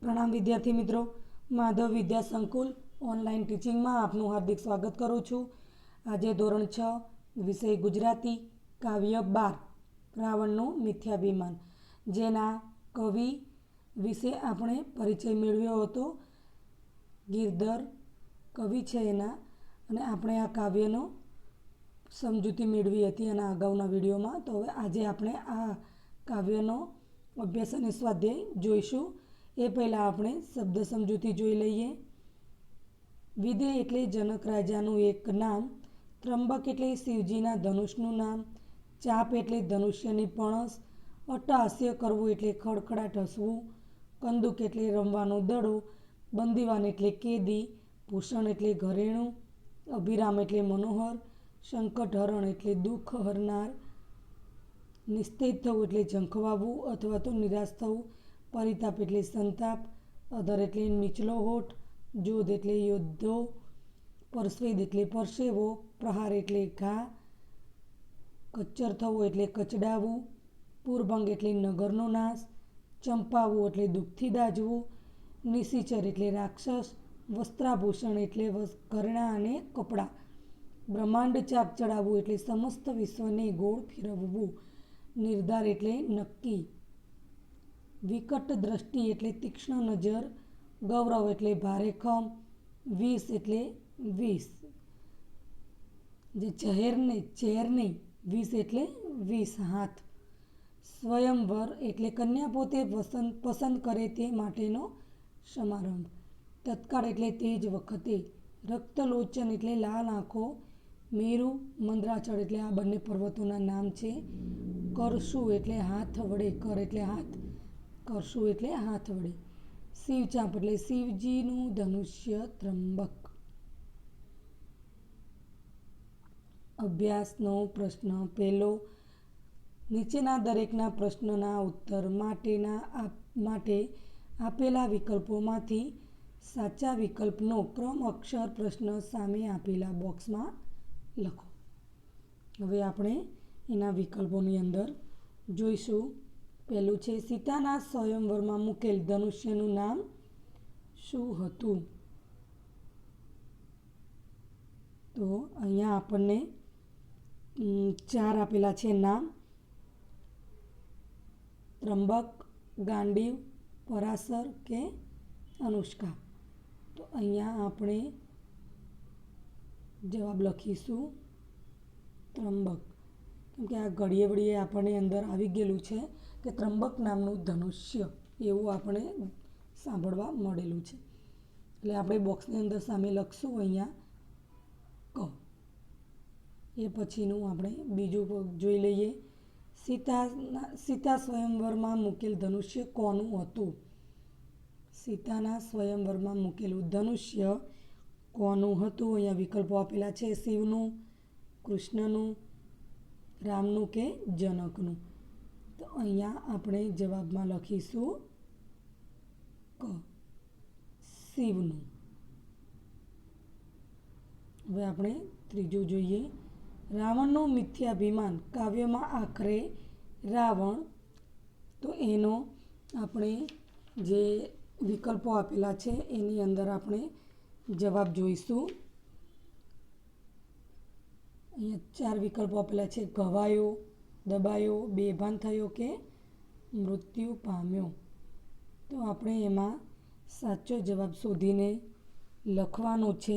प्रणाम विद्यार्थी मित्रों, माधव विद्या संकुल ऑनलाइन टीचिंग में आपનું हार्दिक स्वागत करूँ छूँ। आज धोरण 6 विषय गुजराती काव्य 12 रावणનું મિથ્યાભિમાન જેના કવિ વિશે આપણે પરિચય મેળવ્યો હતો। ગિરધર કવિ છે એના, અને આપણે આ કાવ્યનો સમજૂતી મેળવી હતી એના અગાઉના વિડીયોમાં। તો હવે આજે આપણે આ કાવ્યનો અભ્યાસ અને સ્વાધ્યાય જોઈશું। એ પહેલાં આપણે શબ્દ સમજૂતી જોઈ લઈએ। વિદેહ એટલે જનક રાજાનું એક નામ, ત્રંબક એટલે શિવજીના ધનુષનું નામ, ચાપ એટલે ધનુષ્યની પણસ, અટ્ટહાસ્ય કરવું એટલે ખડખડાટ હસવું, કંદુક એટલે રમવાનો દડો, બંદીવાન એટલે કેદી, ભૂષણ એટલે ઘરેણું, અભિરામ એટલે મનોહર, સંકટહરણ એટલે દુઃખ હરનાર, નિસ્તેજ થવું એટલે ઝંખવાવું અથવા તો નિરાશ થવું, પરિતાપ એટલે સંતાપ, અધર એટલે નીચલો હોઠ, જોધ એટલે યોદ્ધો, પરસ્વેદ એટલે પરસેવો, પ્રહાર એટલે ઘા, કચ્ચર થવું એટલે કચડાવવું, પૂરભંગ એટલે નગરનો નાશ, ચંપાવવું એટલે દુઃખથી દાઝવું, નિશિચર એટલે રાક્ષસ, વસ્ત્રાભૂષણ એટલે ઘરેણાં અને કપડાં, બ્રહ્માંડ ચાક ચડાવવું એટલે સમસ્ત વિશ્વને ગોળ ફેરવવું, નિર્ધાર એટલે નક્કી, વિકટ દ્રષ્ટિ એટલે તીક્ષ્ણ નજર, ગૌરવ એટલે ભારેખમ, વિષ એટલે વિષ, જે ઝેર નહીં વિષ એટલે વિષ હાથ, સ્વયંવર એટલે કન્યા પોતે પસંદ કરે તે માટેનો સમારંભ, તત્કાળ એટલે તે જ વખતે, રક્તલોચન એટલે લાલ આંખો, મેરુ મંદરાચળ એટલે આ બંને પર્વતોના નામ છે, કરશુ એટલે હાથ વડે, કર એટલે હાથ, કરશુ એટલે હાથ વડે, શિવચાપ એટલે શિવજીનું ધનુષ્ય ત્રંબક। અભ્યાસનો પ્રશ્ન પહેલો, નીચેના દરેકના પ્રશ્નના ઉત્તર માટે આપેલા વિકલ્પોમાંથી સાચા વિકલ્પનો ક્રમ અક્ષર પ્રશ્ન સામે આપેલા બોક્સમાં લખો। હવે આપણે એના વિકલ્પોની અંદર જોઈશું। પહેલું છે, સીતાના સ્વયંવરમાં મૂકેલ ધનુષ્યનું નામ શું હતું? તો અહીંયા આપણને 4 આપેલા છે નામ: ત્રંબક, ગાંડીવ, પરાશર કે અનુષ્કા। તો અહીંયા આપણે જવાબ લખીશું ત્રંબક, કેમ કે આ ઘડીએ વળીએ આપણને અંદર આવી ગયેલું છે કે ત્રંબક નામનું ધનુષ્ય, એવું આપણે સાંભળવા મળેલું છે। એટલે આપણે બોક્સની અંદર સામે લખશું અહીંયા ક। એ પછીનું આપણે બીજું જોઈ લઈએ। સીતા સ્વયંવરમાં મૂકેલ ધનુષ્ય કોનું હતું? સીતાના સ્વયંવરમાં મૂકેલું ધનુષ્ય કોનું હતું? અહીંયા વિકલ્પો આપેલા છે: શિવનું, કૃષ્ણનું, રામનું કે જનકનું। તો અહીંયા આપણે જવાબમાં લખીશું ક, શિવનું। હવે આપણે ત્રીજું જોઈએ। રાવણનું મિથ્યાભિમાન કાવ્યમાં આખરે રાવણ, તો એનો આપણે જે વિકલ્પો આપેલા છે એની અંદર આપણે જવાબ જોઈશું। અહીંયા 4 વિકલ્પો આપેલા છે: ઘવાયો, દબાયો, બેભાન થયો કે મૃત્યુ પામ્યો। તો આપણે એમાં સાચો જવાબ શોધીને લખવાનો છે।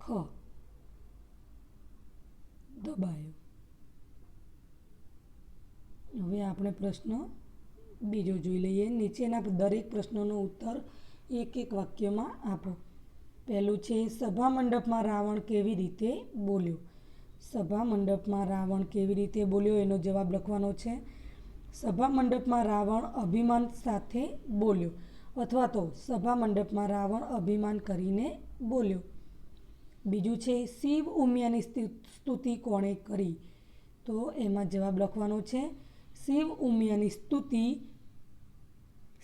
ખ, દબાયો। હવે આપણે પ્રશ્ન બીજો જોઈ લઈએ। નીચેના દરેક પ્રશ્નોનો ઉત્તર એક એક વાક્યમાં આપો। પહેલું છે, સભા મંડપમાં રાવણ કેવી રીતે બોલ્યો? સભા મંડપમાં રાવણ કેવી રીતે બોલ્યો એનો જવાબ લખવાનો છે। સભા મંડપમાં રાવણ અભિમાન સાથે બોલ્યો, અથવા તો સભા મંડપમાં રાવણ અભિમાન કરીને બોલ્યો। બીજું છે, શિવ ઉમિયાની સ્તુતિ કોણે કરી? તો એમાં જવાબ લખવાનો છે, શિવ ઉમિયાની સ્તુતિ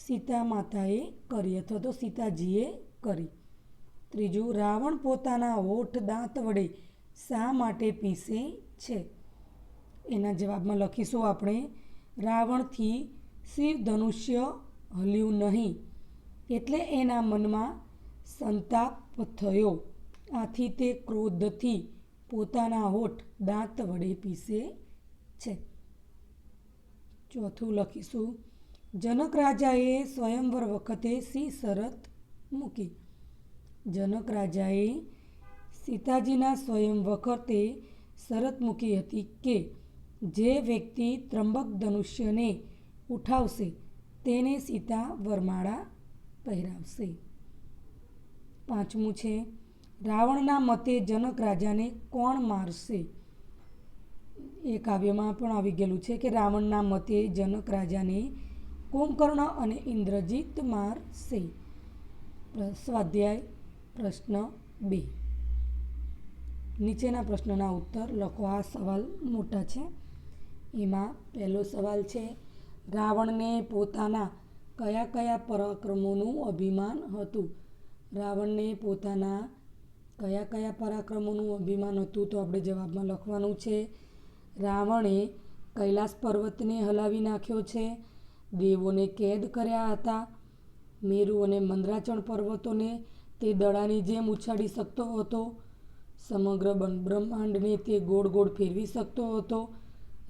સીતા માતાએ કરી અથવા તો સીતાજીએ કરી। ત્રીજું, રાવણ પોતાના હોઠ દાંત વડે શા માટે પીસે છે? એના જવાબમાં લખીશું આપણે, રાવણથી શિવ ધનુષ્ય હલ્યું નહીં એટલે એના મનમાં સંતાપ થયો. આથી તે ક્રોધથી પોતાના હોઠ દાંત વડે પીસે છે. ચોથું લખીશું, જનક રાજાએ સ્વયંવર વખતે શી શરત મૂકી? જનક રાજાએ સીતાજીના સ્વયં વખતે શરત મૂકી હતી કે જે વ્યક્તિ ત્રંબક ધનુષ્યને ઉઠાવશે તેને સીતા વરમાળા પહેરાવશે. પાંચમું છે, રાવણના મતે જનક રાજાને કોણ મારશે? એ કાવ્યમાં પણ આવી ગયેલું છે કે રાવણના મતે જનક રાજાને કુંભકર્ણ અને ઇન્દ્રજીત મારશે. સ્વાધ્યાય પ્રશ્ન 2. નીચેના પ્રશ્નના ઉત્તર લખો. આ સવાલ મોટા છે. એમાં પહેલો સવાલ છે, રાવણને પોતાના કયા કયા પરાક્રમોનું અભિમાન હતું? રાવણને પોતાના કયા કયા પરાક્રમોનું અભિમાન હતું? તો આપણે જવાબમાં લખવાનું છે, રાવણે કૈલાસ પર્વતને હલાવી નાખ્યો છે, દેવોને કેદ કર્યા હતા, મેરુ અને મંદરાચળ પર્વતોને તે દડાની જેમ ઉછાળી શકતો હતો, સમગ્ર બ્રહ્માંડને તે ગોળ ગોળ ફેરવી શકતો હતો.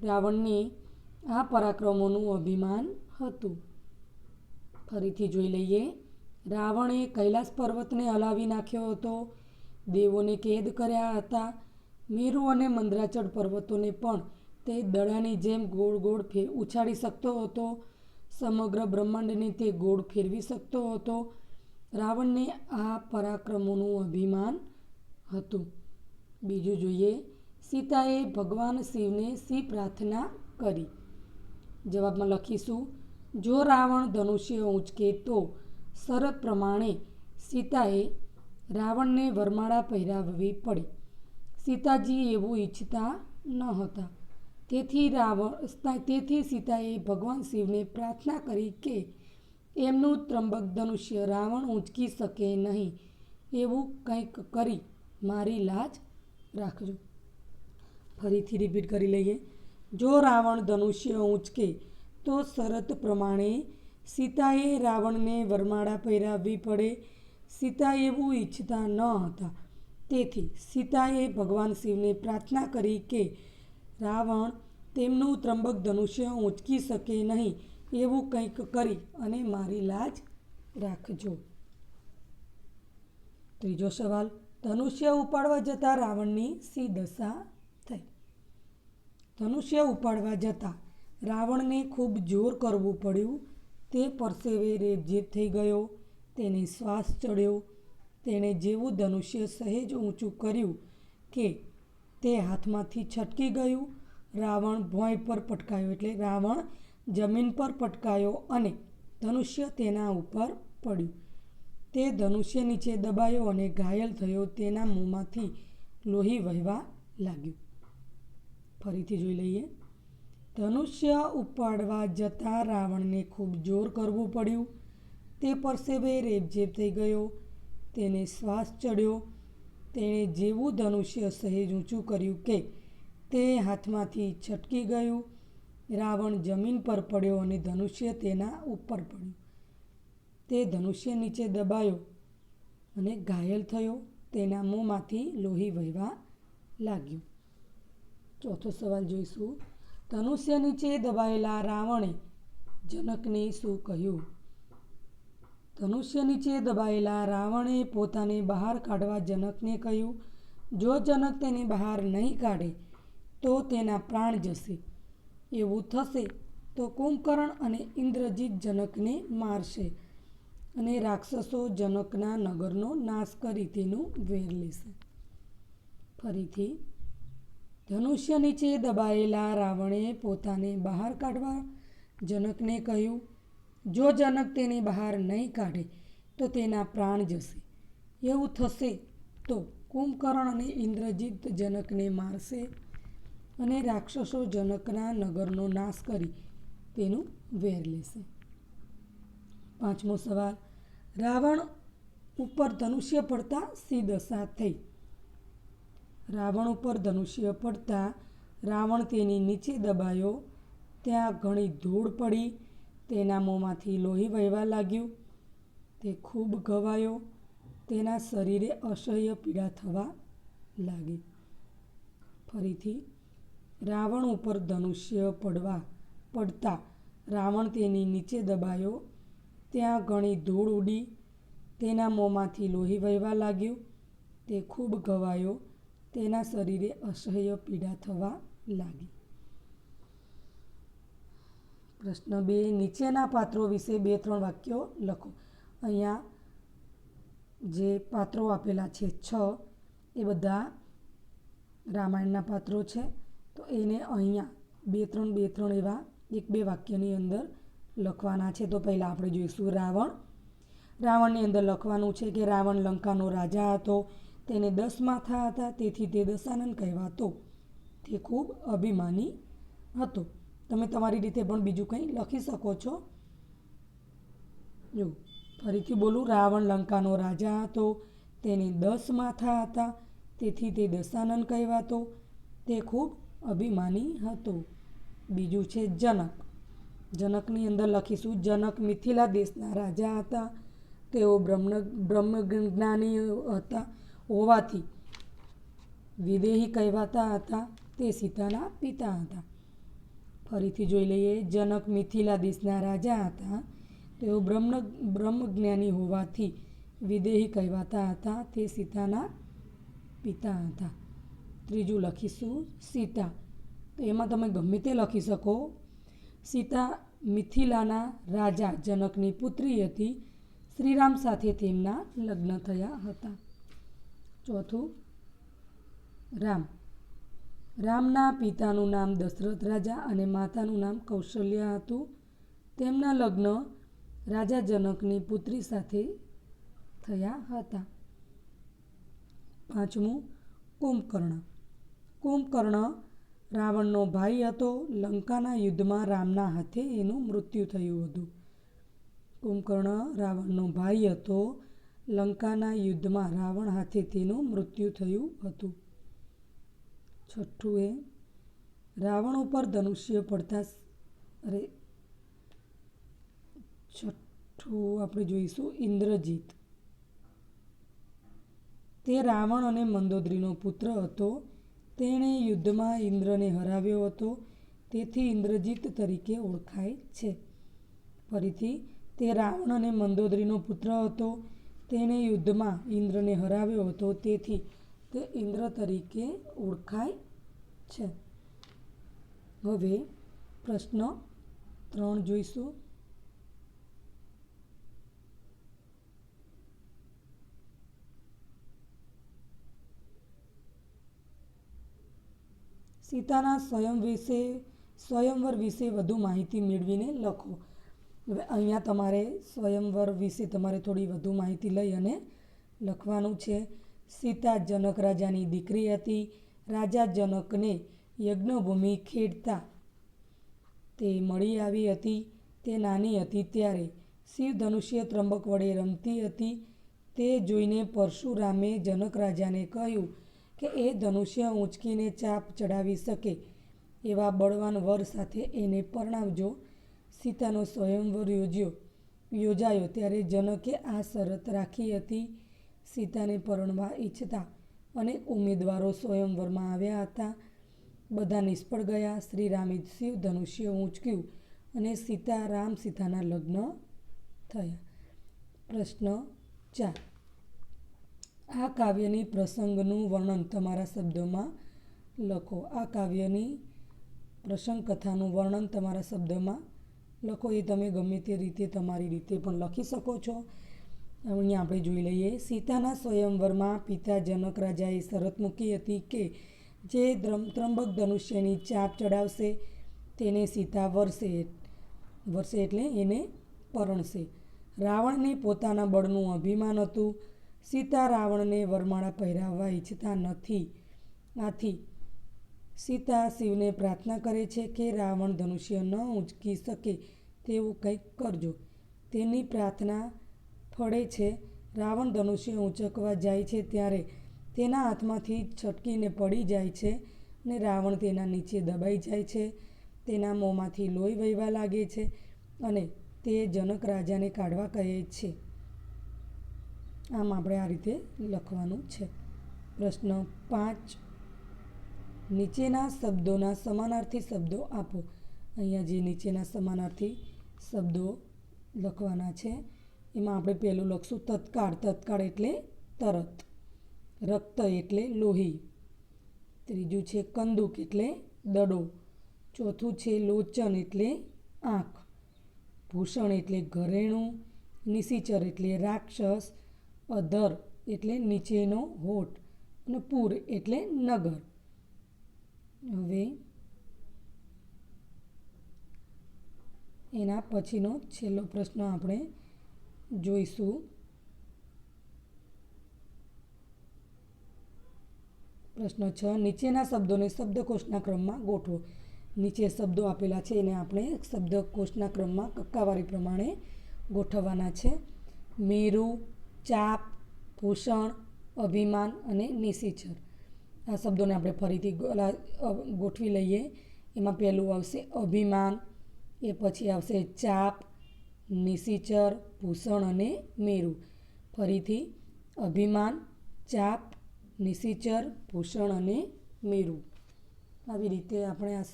રાવણને આ પરાક્રમોનું અભિમાન હતું. ફરીથી જોઈ લઈએ. રાવણે કૈલાસ પર્વતને હલાવી નાખ્યો હતો, દેવોને કેદ કર્યા હતા, મેરુ અને મંદરાચળ પર્વતોને પણ તે દડાની જેમ ગોળ ગોળ ઉછાળી શકતો હતો, સમગ્ર બ્રહ્માંડને તે ગોળ ફેરવી શકતો હતો. રાવણને આ પરાક્રમોનું અભિમાન હતું. બીજું જોઈએ, સીતાએ ભગવાન શિવને શી પ્રાર્થના કરી? જવાબમાં લખીશું, જો રાવણ ધનુષ્ય ઊંચકે તો શરત પ્રમાણે સીતાએ રાવણને વરમાળા પહેરાવવી પડે. સીતાજી એવું ઈચ્છતા ન હતા. તેથી સીતાએ ભગવાન શિવને પ્રાર્થના કરી કે એમનું ત્રંબક ધનુષ્ય રાવણ ઊંચકી શકે નહીં એવું કંઈક કરી મારી લાજ રાખજો. ફરીથી રિપીટ કરી લઈએ. જો રાવણ ધનુષ્ય ઊંચકે તો શરત પ્રમાણે સીતાએ રાવણને વરમાળા પહેરાવવી પડે. સીતા એવું ઈચ્છતા ન હતા. તેથી સીતાએ ભગવાન શિવને પ્રાર્થના કરી કે રાવણ તેમનું ત્રંબક ધનુષ્ય ઊંચકી શકે નહીં એવું કંઈક કરી અને મારી લાજ રાખજો. ત્રીજો સવાલ, ધનુષ્ય ઉપાડવા જતાં રાવણની શી દશા થઈ? ધનુષ્ય ઉપાડવા જતાં રાવણને ખૂબ જોર કરવું પડ્યું. તે પરસેવે રેબઝેબ થઈ ગયો, તેને શ્વાસ ચડ્યો. તેણે જેવું ધનુષ્ય સહેજ ઊંચું કર્યું કે તે હાથમાંથી છટકી ગયું. રાવણ ભોંય પર પટકાયો, એટલે રાવણ જમીન પર પટકાયો અને ધનુષ્ય તેના ઉપર પડ્યું. તે ધનુષ્ય નીચે દબાયો અને ઘાયલ થયો. તેના મોંમાંથી લોહી વહેવા લાગ્યું. ફરીથી જોઈ લઈએ. ધનુષ્ય ઉપાડવા જતાં રાવણને ખૂબ જોર કરવું પડ્યું. તે પરસેવે રેબઝેબ થઈ ગયો, તેને શ્વાસ ચડ્યો. તેણે જેવું ધનુષ્ય સહેજ ઊંચું કર્યું કે તે હાથમાંથી છટકી ગયું. રાવણ જમીન પર પડ્યો અને ધનુષ્ય તેના ઉપર પડ્યું. તે ધનુષ્ય નીચે દબાયો અને ઘાયલ થયો. તેના મોંમાંથી લોહી વહેવા લાગ્યું. ચોથો સવાલ જોઈશું. ધનુષ્ય નીચે દબાયેલા રાવણે જનકને શું કહ્યું? ધનુષ્ય નીચે દબાયેલા રાવણે પોતાને બહાર કાઢવા જનકને કહ્યું. જો જનક તેને બહાર નહીં કાઢે તો તેના પ્રાણ જશે. એવું થશે તો કુંભકર્ણ અને ઇન્દ્રજીત જનકને મારશે અને રાક્ષસો જનકના નગરનો નાશ કરી તેનું વેર લેશે. ફરીથી, ધનુષ્ય નીચે દબાયેલા રાવણે પોતાને બહાર કાઢવા જનકને કહ્યું. જો જનક તેને બહાર નહીં કાઢે તો તેના પ્રાણ જશે. એવું થશે તો કુંભકર્ણ અને ઇન્દ્રજીત જનકને મારશે અને રાક્ષસો જનકના નગરનો નાશ કરી તેનું વેર લેશે. પાંચમો સવાલ, રાવણ ઉપર ધનુષ્ય પડતા શી દશા થઈ? રાવણ ઉપર ધનુષ્ય પડતા રાવણ તેની નીચે દબાયો, ત્યાં ઘણી ધૂળ પડી, તેના મોંમાંથી લોહી વહેવા લાગ્યું, તે ખૂબ ઘવાયો, તેના શરીરે અસહ્ય પીડા થવા લાગી. ફરીથી, રાવણ ઉપર ધનુષ્ય પડતા રાવણ તેની નીચે દબાયો, ત્યાં ઘણી ધૂળ ઉડી, તેના મોંમાંથી લોહી વહેવા લાગ્યું, તે ખૂબ ઘવાયો, તેના શરીરે અસહ્ય પીડા થવા લાગી. પ્રશ્ન 2. નીચેના પાત્રો વિશે 2-3 વાક્યો લખો. અહીંયા જે પાત્રો આપેલા છે 6, એ બધા રામાયણના પાત્રો છે. તો એને અહીંયા 2-3 એવા 1-2 વાક્યની અંદર લખવાના છે. તો પહેલાં આપણે જોઈશું રાવણની અંદર લખવાનું છે કે રાવણ લંકાનો રાજા હતો, તેને 10 માથા હતા, તેથી તે દશાનન કહેવાતો, તે ખૂબ અભિમાની હતો. તમે તમારી રીતે પણ બીજું કંઈ લખી શકો છો. જો ફરીથી બોલું, રાવણ લંકાનો રાજા હતો, તેને 10 માથા હતા, તેથી તે દશાનન કહેવાતો, તે ખૂબ અભિમાની હતો. બીજું છે જનકની અંદર લખીશું, જનક મિથિલા દેશના રાજા હતા, તેઓ બ્રહ્મજ્ઞાની હતા હોવાથી વિદેહી કહેવાતા હતા, તે સીતાના પિતા હતા. ફરીથી જોઈ લઈએ, જનક મિથિલા દેશના રાજા હતા, તેઓ બ્રહ્મજ્ઞાની હોવાથી વિદેહી કહેવાતા હતા, તે સીતાના પિતા હતા. ત્રીજું લખીશું સીતા. તો એમાં તમે ગમે તે લખી શકો. સીતા મિથિલાના રાજા જનકની પુત્રી હતી. શ્રીરામ સાથે તેમના લગ્ન થયા હતા. ચોથું, રામના પિતાનું નામ દશરથ રાજા અને માતાનું નામ કૌશલ્યા હતું. તેમના લગ્ન રાજા જનકની પુત્રી સાથે થયા હતા. પાંચમું, કુંભકર્ણ રાવણનો ભાઈ હતો. લંકાના યુદ્ધમાં રામના હાથે એનું મૃત્યુ થયું હતું. કુંભકર્ણ રાવણનો ભાઈ હતો. લંકાના યુદ્ધમાં રાવણ હાથે તેનું મૃત્યુ થયું હતું. છઠ્ઠું, રાવણ ઉપર ધનુષ્ય પડતા છઠ્ઠું આપણે જોઈશું ઇન્દ્રજીત. તે રાવણ અને મંદોદરીનો પુત્ર હતો. તેણે યુદ્ધમાં ઇન્દ્રને હરાવ્યો હતો, તેથી ઇન્દ્રજીત તરીકે ઓળખાય છે. ફરીથી, તે રાવણ અને મંદોદરીનો પુત્ર હતો. તેણે યુદ્ધમાં ઇન્દ્રને હરાવ્યો હતો, તેથી તે ઇન્દ્ર તરીકે ઓળખાય છે. હવે પ્રશ્ન 3 જોઈશું. સીતાના સ્વયંવર વિશે વધુ માહિતી મેળવીને લખો. હવે અહીંયા તમારે સ્વયંવર વિશે તમારે થોડી વધુ માહિતી લઈ અને લખવાનું છે. સીતા જનક રાજાની દીકરી હતી. રાજા જનકને યજ્ઞભૂમિ ખેડતા તે મળી આવી હતી. તે નાની હતી ત્યારે શિવ ધનુષ્ય ત્રંબક વડે રમતી હતી. તે જોઈને પરશુરામે જનક રાજાને કહ્યું કે એ ધનુષ્ય ઊંચકીને ચાપ ચડાવી શકે એવા બળવાન વર સાથે એને પરણાવજો. સીતાનો સ્વયંવર યોજાયો ત્યારે જનકે આ શરત રાખી હતી. સીતાને પરણવા ઈચ્છતા અનેક ઉમેદવારો સ્વયંવરમાં આવ્યા હતા. બધા નિષ્ફળ ગયા. શ્રીરામે શિવ ધનુષ્ય ઊંચક્યું અને સીતાના લગ્ન થયા. પ્રશ્ન 4. આ કાવ્યની પ્રસંગનું વર્ણન તમારા શબ્દોમાં લખો. આ કાવ્યની પ્રસંગ કથાનું વર્ણન તમારા શબ્દમાં લખો. એ તમે ગમે તે રીતે તમારી રીતે પણ લખી શકો છો. અહીંયા આપણે જોઈ લઈએ. સીતાના સ્વયંવરમાં પિતા જનક રાજાએ શરત મૂકી હતી કે જે ત્રંબક ધનુષ્યની ચાપ ચડાવશે તેને સીતા વરસે એટલે એને પરણશે. રાવણને પોતાના બળનું અભિમાન હતું. સીતા રાવણને વરમાળા પહેરાવવા ઈચ્છતા નથી. આથી સીતા શિવને પ્રાર્થના કરે છે કે રાવણ ધનુષ્ય ન ઊંચકી શકે તેવું કંઈક કરજો. તેની પ્રાર્થના ફળે છે. રાવણ ધનુષ્ય ઊંચકવા જાય છે ત્યારે તેના હાથમાંથી છટકીને પડી જાય છે ને રાવણ તેના નીચે દબાઈ જાય છે. તેના મોંમાંથી લોહી વહેવા લાગે છે અને તે જનક રાજાને કાઢવા કહે છે. આમ આપણે આ રીતે લખવાનું છે. પ્રશ્ન 5, નીચેના શબ્દોના સમાનાર્થી શબ્દો આપો. અહીંયા જે નીચેના સમાનાર્થી શબ્દો લખવાના છે એમાં આપણે પહેલું લખશું તત્કાળ. તત્કાળ એટલે તરત. રક્ત એટલે લોહી. ત્રીજું છે કંદૂક એટલે દડો. ચોથું છે લોચન એટલે આંખ. ભૂષણ એટલે ઘરેણું. નિશિચર એટલે રાક્ષસ. અધર એટલે નીચેનો હોઠ અને પૂર એટલે નગર. હવે એના પછીનો છેલ્લો પ્રશ્ન આપણે જોઈશું. પ્રશ્ન 6, નીચેના શબ્દોને શબ્દકોશના ક્રમમાં ગોઠવો. નીચે શબ્દો આપેલા છે એને આપણે શબ્દકોશના ક્રમમાં કક્કાવારી પ્રમાણે ગોઠવવાના છે. મેરુ, ચાપ, ભૂષણ, અભિમાન અને નિશિચર. આ શબ્દોને આપણે ફરીથી ગોઠવી લઈએ. એમાં પહેલું આવશે અભિમાન, એ પછી આવશે ચાપ, નિશિચર, ભૂષણ અને મેરુ. ફરીથી અભિમાન, ચાપ, નિશિચર, ભૂષણ અને મેરુ. આવી રીતે આપણે આ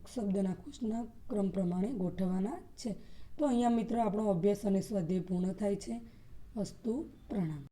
શબ્દના કોશના ક્રમ પ્રમાણે ગોઠવવાના છે. તો અહીંયા મિત્રો આપણો અભ્યાસ અને સ્વાધ્યાય પૂર્ણ થાય છે. અસ્તુ, પ્રણામ.